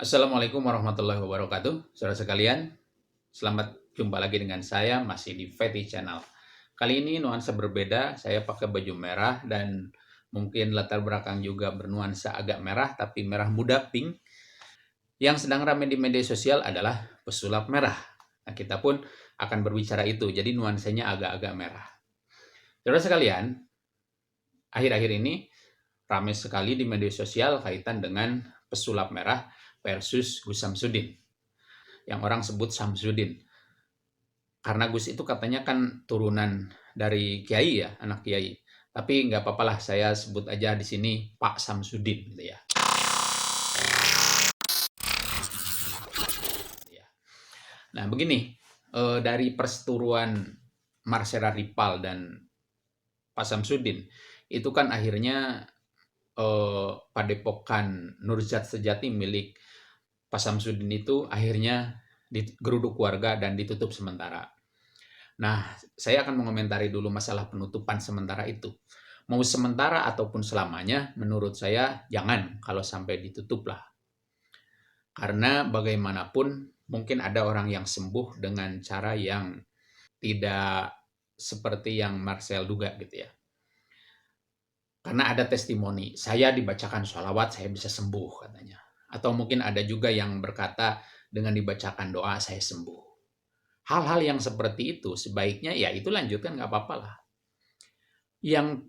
Assalamualaikum warahmatullahi wabarakatuh. Saudara sekalian, selamat jumpa lagi dengan saya masih di Feti Channel. Kali ini nuansa berbeda, saya pakai baju merah dan mungkin latar belakang juga bernuansa agak merah tapi merah muda pink. Yang sedang ramai di media sosial adalah pesulap merah. Nah, kita pun akan berbicara itu, jadi nuansanya agak-agak merah. Saudara sekalian, akhir-akhir ini ramai sekali di media sosial kaitan dengan pesulap merah versus Gus Samsudin, yang orang sebut Samsudin. Karena Gus itu katanya kan turunan dari Kiai ya, anak Kiai. Tapi nggak apa-apa lah, saya sebut aja di sini Pak Samsudin gitu ya. Ya. Nah begini, dari perseteruan Marcella Rippal dan Pak Samsudin, itu kan akhirnya Padepokan Nurzat Sejati milik Pak Samsudin itu akhirnya digeruduk warga dan ditutup sementara. Nah, saya akan mengomentari dulu masalah penutupan sementara itu. Mau sementara ataupun selamanya, menurut saya jangan kalau sampai ditutup lah. Karena bagaimanapun mungkin ada orang yang sembuh dengan cara yang tidak seperti yang Marcel duga gitu ya. Karena ada testimoni, saya dibacakan sholawat, saya bisa sembuh katanya. Atau mungkin ada juga yang berkata dengan dibacakan doa, saya sembuh. Hal-hal yang seperti itu sebaiknya ya itu lanjutkan, nggak apa-apa lah. Yang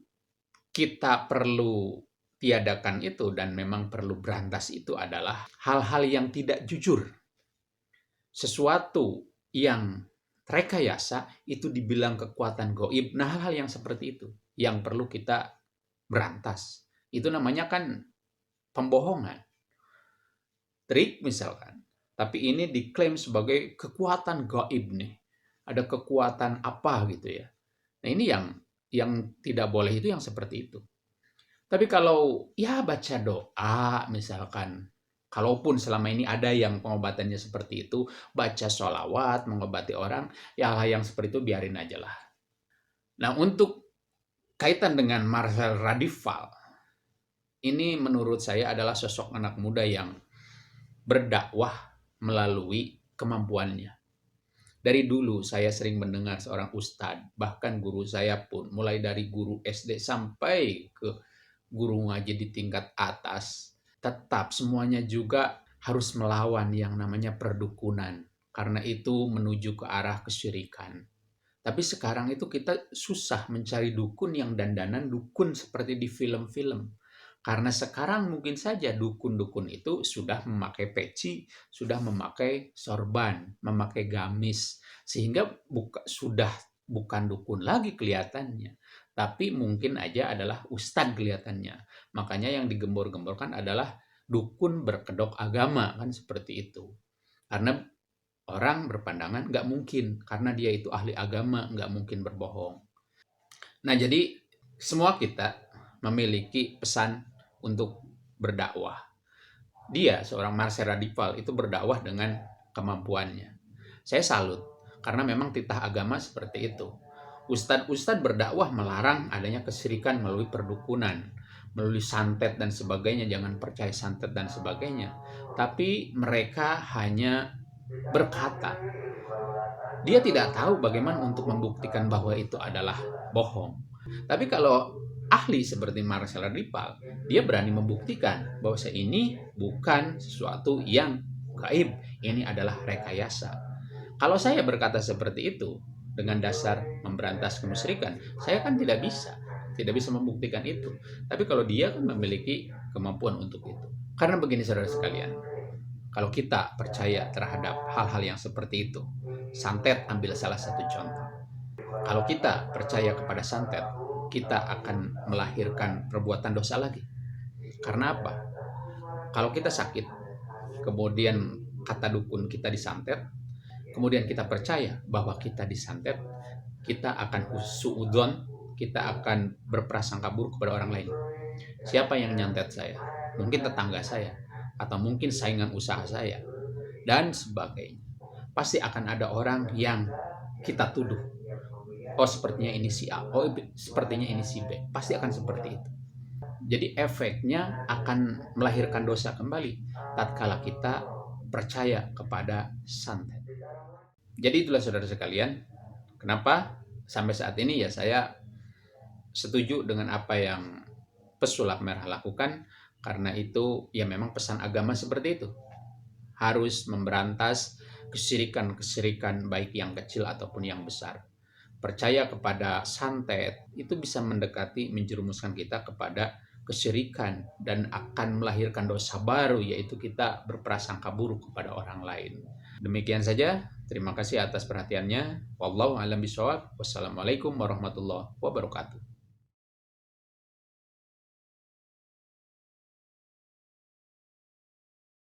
kita perlu tiadakan itu dan memang perlu berantas itu adalah hal-hal yang tidak jujur. Sesuatu yang rekayasa itu dibilang kekuatan goib. Nah, hal-hal yang seperti itu yang perlu kita berantas. Itu namanya kan pembohongan. Trik misalkan. Tapi ini diklaim sebagai kekuatan gaib nih. Ada kekuatan apa gitu ya. Nah, ini yang tidak boleh itu yang seperti itu. Tapi kalau ya baca doa misalkan, kalaupun selama ini ada yang pengobatannya seperti itu, baca sholawat, mengobati orang, ya hal yang seperti itu biarin aja lah. Nah untuk kaitan dengan Marcel Radival, ini menurut saya adalah sosok anak muda yang berdakwah melalui kemampuannya. Dari dulu saya sering mendengar seorang ustadz, bahkan guru saya pun, mulai dari guru SD sampai ke guru ngaji di tingkat atas, tetap semuanya juga harus melawan yang namanya perdukunan. Karena itu menuju ke arah kesyirikan. Tapi sekarang itu kita susah mencari dukun yang dandanan dukun seperti di film-film. Karena sekarang mungkin saja dukun-dukun itu sudah memakai peci, sudah memakai sorban, memakai gamis. Sehingga sudah bukan dukun lagi kelihatannya. Tapi mungkin aja adalah ustadz kelihatannya. Makanya yang digembor-gemborkan adalah dukun berkedok agama, kan seperti itu. Karena orang berpandangan nggak mungkin, karena dia itu ahli agama, nggak mungkin berbohong. Nah, jadi semua kita memiliki pesan untuk berdakwah. Dia, seorang Marcel Radival, itu berdakwah dengan kemampuannya. Saya salut, karena memang titah agama seperti itu. Ustadz-ustadz berdakwah melarang adanya kesyirikan melalui perdukunan, melalui santet dan sebagainya, jangan percaya santet dan sebagainya. Tapi mereka hanya berkata, dia tidak tahu bagaimana untuk membuktikan bahwa itu adalah bohong. Tapi kalau ahli seperti Marcel Ripal, dia berani membuktikan bahwa ini bukan sesuatu yang gaib, ini adalah rekayasa. Kalau saya berkata seperti itu dengan dasar memberantas kemusyrikan, saya kan tidak bisa membuktikan itu. Tapi kalau dia kan memiliki kemampuan untuk itu. Karena begini saudara sekalian, kalau kita percaya terhadap hal-hal yang seperti itu, santet ambil salah satu contoh. Kalau kita percaya kepada santet, kita akan melahirkan perbuatan dosa lagi. Karena apa? Kalau kita sakit, kemudian kata dukun kita disantet, kemudian kita percaya bahwa kita disantet, kita akan suudon, kita akan berprasangka buruk kepada orang lain. Siapa yang nyantet saya? Mungkin tetangga saya, atau mungkin saingan usaha saya, dan sebagainya. Pasti akan ada orang yang kita tuduh. Oh, sepertinya ini si A. Oh, sepertinya ini si B. Pasti akan seperti itu. Jadi efeknya akan melahirkan dosa kembali tatkala kita percaya kepada santet. Jadi itulah saudara sekalian, kenapa sampai saat ini ya saya setuju dengan apa yang pesulap merah lakukan, karena itu ya memang pesan agama seperti itu. Harus memberantas kesyirikan-kesyirikan baik yang kecil ataupun yang besar. Percaya kepada santet itu bisa mendekati menjerumuskan kita kepada kesyirikan dan akan melahirkan dosa baru, yaitu kita berprasangka buruk kepada orang lain. Demikian saja. Terima kasih atas perhatiannya. Wallahu a'lam bishawab. Wassalamualaikum warahmatullahi wabarakatuh.